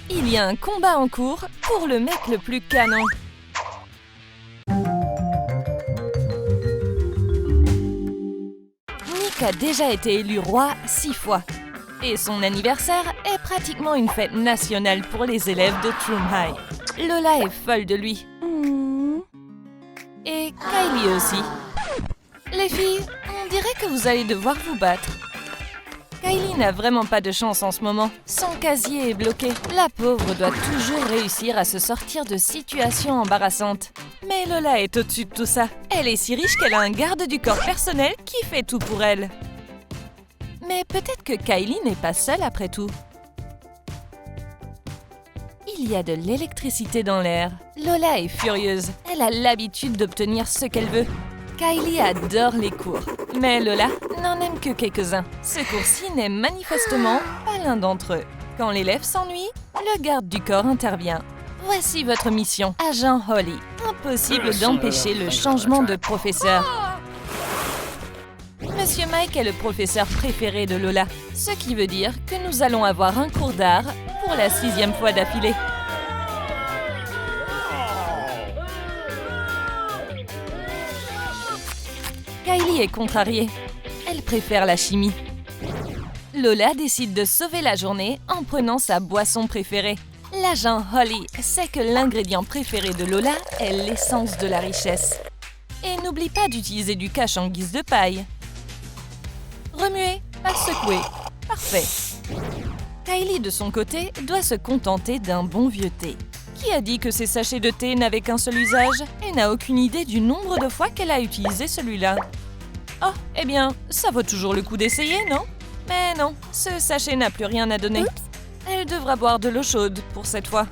il y a un combat en cours pour le mec le plus canon. Nick a déjà été élu roi 6 fois. Et son anniversaire est pratiquement une fête nationale pour les élèves de Troom High. Lola est folle de lui. Et Kylie aussi. Les filles, on dirait que vous allez devoir vous battre. Kylie n'a vraiment pas de chance en ce moment. Son casier est bloqué. La pauvre doit toujours réussir à se sortir de situations embarrassantes. Mais Lola est au-dessus de tout ça. Elle est si riche qu'elle a un garde du corps personnel qui fait tout pour elle. Mais peut-être que Kylie n'est pas seule après tout. Il y a de l'électricité dans l'air. Lola est furieuse. Elle a l'habitude d'obtenir ce qu'elle veut. Kylie adore les cours. Mais Lola n'en aime que quelques-uns. Ce cours-ci n'est manifestement pas l'un d'entre eux. Quand l'élève s'ennuie, le garde du corps intervient. Voici votre mission, agent Holly. Impossible d'empêcher le changement de professeur. Monsieur Mike est le professeur préféré de Lola, ce qui veut dire que nous allons avoir un cours d'art pour la 6e fois d'affilée. Kylie est contrariée. Elle préfère la chimie. Lola décide de sauver la journée en prenant sa boisson préférée. L'agent Holly sait que l'ingrédient préféré de Lola est l'essence de la richesse. Et n'oublie pas d'utiliser du cash en guise de paille. Remuer, pas secouer. Parfait. Kylie, de son côté, doit se contenter d'un bon vieux thé. Qui a dit que ces sachets de thé n'avaient qu'un seul usage et n'a aucune idée du nombre de fois qu'elle a utilisé celui-là? Oh, eh bien, ça vaut toujours le coup d'essayer, non? Mais non, ce sachet n'a plus rien à donner. Elle devra boire de l'eau chaude pour cette fois.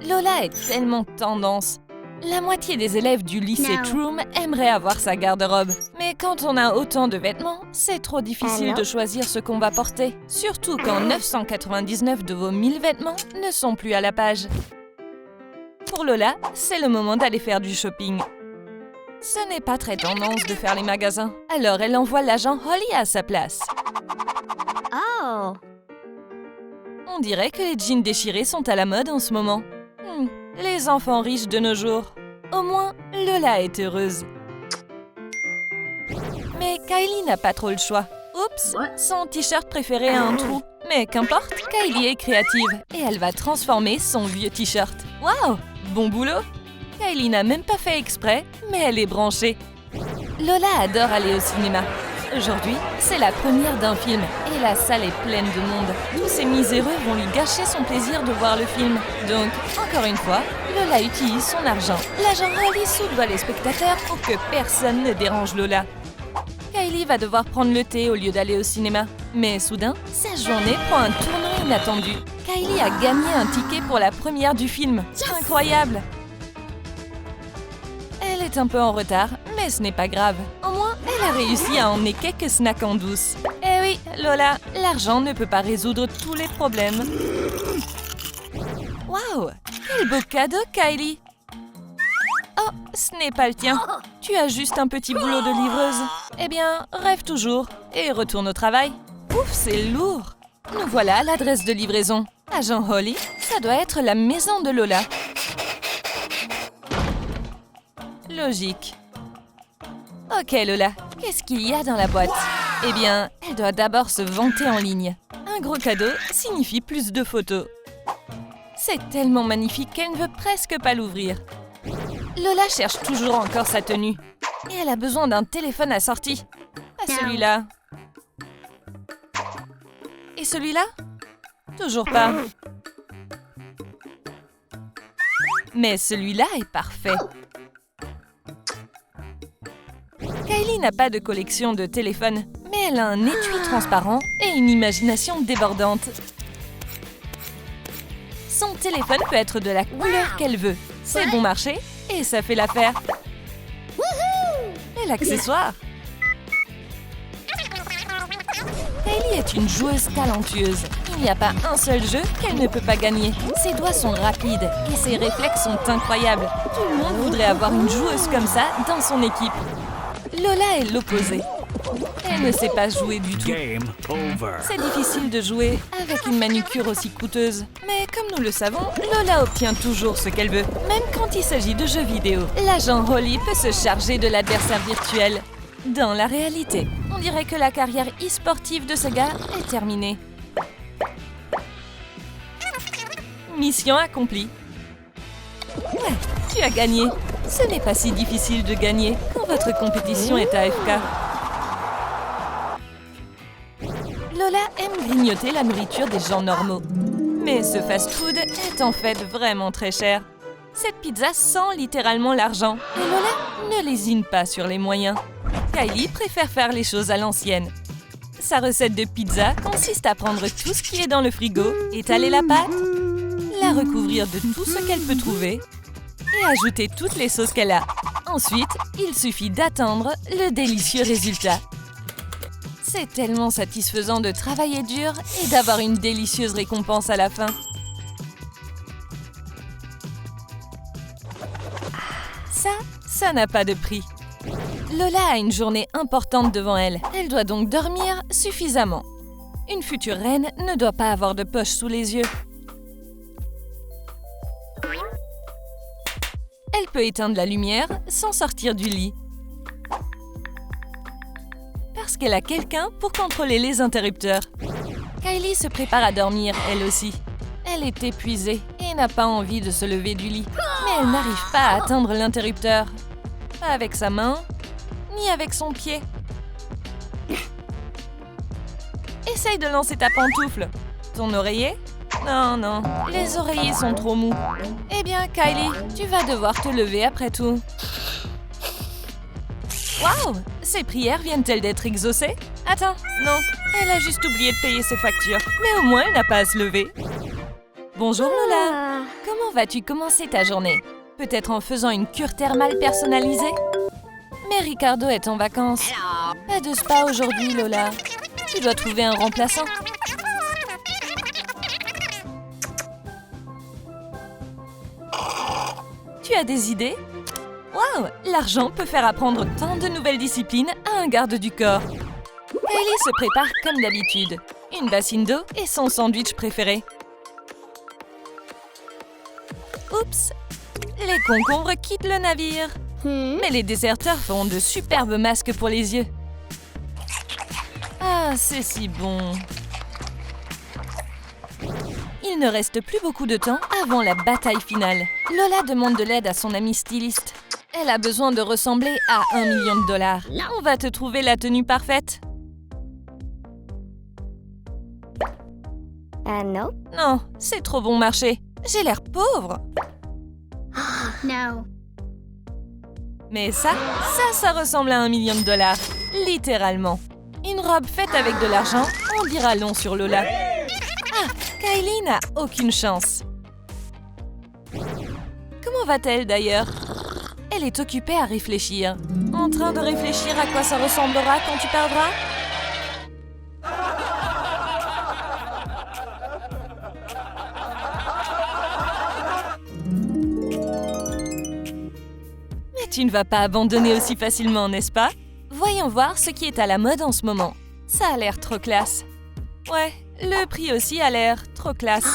Lola est tellement tendance. La moitié des élèves du lycée Troom aimeraient avoir sa garde-robe. Mais quand on a autant de vêtements, c'est trop difficile de choisir ce qu'on va porter. Surtout quand 999 de vos 1000 vêtements ne sont plus à la page. Pour Lola, c'est le moment d'aller faire du shopping. Ce n'est pas très tendance de faire les magasins. Alors elle envoie l'agent Holly à sa place. Oh! On dirait que les jeans déchirés sont à la mode en ce moment. Les enfants riches de nos jours. Au moins, Lola est heureuse. Mais Kylie n'a pas trop le choix. Oups, son t-shirt préféré a un trou. Mais qu'importe, Kylie est créative et elle va transformer son vieux t-shirt. Waouh, bon boulot! Kylie n'a même pas fait exprès, mais elle est branchée. Lola adore aller au cinéma. Aujourd'hui, c'est la première d'un film et la salle est pleine de monde. Tous ces miséreux vont lui gâcher son plaisir de voir le film. Donc, encore une fois, Lola utilise son argent. L'agent Holly soudoie les spectateurs pour que personne ne dérange Lola. Kylie va devoir prendre le thé au lieu d'aller au cinéma. Mais soudain, sa journée prend un tournant inattendu. Kylie a gagné un ticket pour la première du film. Incroyable! Elle est un peu en retard, mais ce n'est pas grave. Au moins, elle a réussi à emmener quelques snacks en douce. Eh oui, Lola, l'argent ne peut pas résoudre tous les problèmes. Waouh! Quel beau cadeau, Kylie! Oh, ce n'est pas le tien. Tu as juste un petit boulot de livreuse. Eh bien, rêve toujours et retourne au travail. Ouf, c'est lourd! Nous voilà à l'adresse de livraison. Agent Holly, ça doit être la maison de Lola. Logique. Ok Lola, qu'est-ce qu'il y a dans la boîte? Eh bien, elle doit d'abord se vanter en ligne. Un gros cadeau signifie plus de photos. C'est tellement magnifique qu'elle ne veut presque pas l'ouvrir. Lola cherche toujours encore sa tenue. Et elle a besoin d'un téléphone assorti. Pas celui-là. Et celui-là? Toujours pas. Mais celui-là est parfait. Kylie n'a pas de collection de téléphones, mais elle a un étui transparent et une imagination débordante. Son téléphone peut être de la couleur qu'elle veut. C'est bon marché et ça fait l'affaire. Et l'accessoire. Kylie est une joueuse talentueuse. Il n'y a pas un seul jeu qu'elle ne peut pas gagner. Ses doigts sont rapides et ses réflexes sont incroyables. Tout le monde voudrait avoir une joueuse comme ça dans son équipe. Lola est l'opposé. Elle ne sait pas jouer du tout. Game over. C'est difficile de jouer avec une manucure aussi coûteuse. Mais comme nous le savons, Lola obtient toujours ce qu'elle veut. Même quand il s'agit de jeux vidéo. L'agent Holly peut se charger de l'adversaire virtuel. Dans la réalité, on dirait que la carrière e-sportive de ce gars est terminée. Mission accomplie. Ouais, tu as gagné. Ce n'est pas si difficile de gagner quand votre compétition est AFK. Lola aime grignoter la nourriture des gens normaux. Mais ce fast-food est en fait vraiment très cher. Cette pizza sent littéralement l'argent. Et Lola ne lésine pas sur les moyens. Kylie préfère faire les choses à l'ancienne. Sa recette de pizza consiste à prendre tout ce qui est dans le frigo, étaler la pâte, la recouvrir de tout ce qu'elle peut trouver et ajouter toutes les sauces qu'elle a. Ensuite, il suffit d'attendre le délicieux résultat. C'est tellement satisfaisant de travailler dur et d'avoir une délicieuse récompense à la fin. Ça n'a pas de prix. Lola a une journée importante devant elle. Elle doit donc dormir suffisamment. Une future reine ne doit pas avoir de poche sous les yeux. Elle peut éteindre la lumière sans sortir du lit. Parce qu'elle a quelqu'un pour contrôler les interrupteurs. Kylie se prépare à dormir, elle aussi. Elle est épuisée et n'a pas envie de se lever du lit. Mais elle n'arrive pas à atteindre l'interrupteur. Pas avec sa main, ni avec son pied. Essaye de lancer ta pantoufle. Ton oreiller? Non, non, les oreillers sont trop mous. Eh bien, Kylie, tu vas devoir te lever après tout. Waouh! Ses prières viennent-elles d'être exaucées? Attends, non, elle a juste oublié de payer ses factures. Mais au moins, elle n'a pas à se lever. Bonjour Lola. Comment vas-tu commencer ta journée? Peut-être en faisant une cure thermale personnalisée? Mais Ricardo est en vacances. Pas de spa aujourd'hui, Lola. Tu dois trouver un remplaçant. Tu as des idées? Waouh! L'argent peut faire apprendre tant de nouvelles disciplines à un garde du corps. Kylie se prépare comme d'habitude. Une bassine d'eau et son sandwich préféré. Oups! Les concombres quittent le navire. Mais les déserteurs font de superbes masques pour les yeux. Ah, c'est si bon. Il ne reste plus beaucoup de temps avant la bataille finale. Lola demande de l'aide à son amie styliste. Elle a besoin de ressembler à $1 million. On va te trouver la tenue parfaite. No. Non, c'est trop bon marché. J'ai l'air pauvre. No. Mais ça ressemble à $1 million. Littéralement. Une robe faite avec de l'argent, on dira long sur Lola. Ah, Kylie n'a aucune chance. Comment va-t-elle d'ailleurs? Elle est occupée à réfléchir. En train de réfléchir à quoi ça ressemblera quand tu perdras? Mais tu ne vas pas abandonner aussi facilement, n'est-ce pas? Voyons voir ce qui est à la mode en ce moment. Ça a l'air trop classe. Ouais, le prix aussi a l'air trop classe.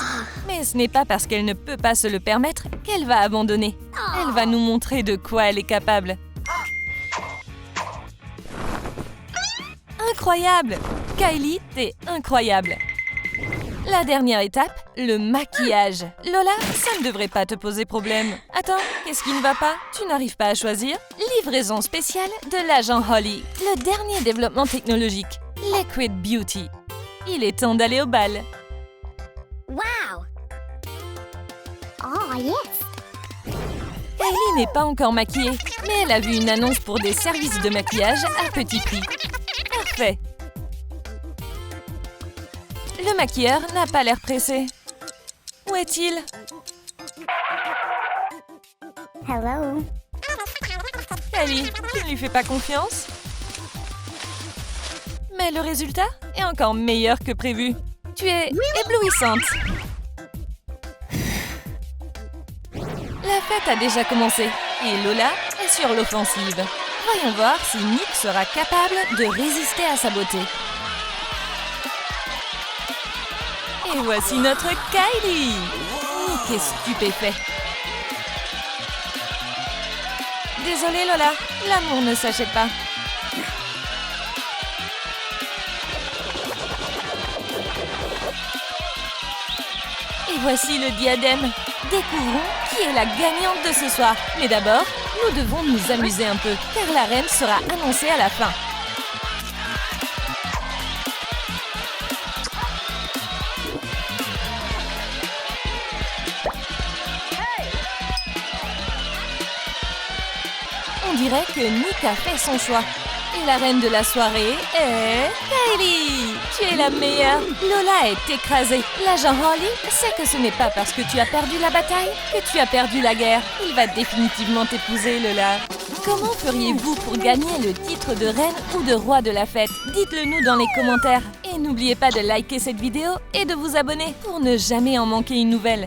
Mais ce n'est pas parce qu'elle ne peut pas se le permettre qu'elle va abandonner. Elle va nous montrer de quoi elle est capable. Incroyable! Kylie, t'es incroyable! La dernière étape, le maquillage. Lola, ça ne devrait pas te poser problème. Attends, qu'est-ce qui ne va pas? Tu n'arrives pas à choisir? Livraison spéciale de l'agent Holly. Le dernier développement technologique. Liquid Beauty. Il est temps d'aller au bal. Wow. Oh, yes. Kylie n'est pas encore maquillée, mais elle a vu une annonce pour des services de maquillage à petit prix. Parfait. Le maquilleur n'a pas l'air pressé. Où est-il? Hello. Kylie, tu ne lui fais pas confiance? Mais le résultat est encore meilleur que prévu. Tu es éblouissante. La fête a déjà commencé et Lola est sur l'offensive. Voyons voir si Nick sera capable de résister à sa beauté. Et voici notre Kylie! Nick est stupéfait. Désolée Lola, l'amour ne s'achète pas. Et voici le diadème. Découvrons qui est la gagnante de ce soir. Mais d'abord, nous devons nous amuser un peu, car la reine sera annoncée à la fin. On dirait que Nick a fait son choix. Et la reine de la soirée est... Kylie! Tu es la meilleure! Lola est écrasée. L'agent Holly sait que ce n'est pas parce que tu as perdu la bataille que tu as perdu la guerre. Il va définitivement t'épouser, Lola. Comment feriez-vous pour gagner le titre de reine ou de roi de la fête? Dites-le nous dans les commentaires. Et n'oubliez pas de liker cette vidéo et de vous abonner pour ne jamais en manquer une nouvelle.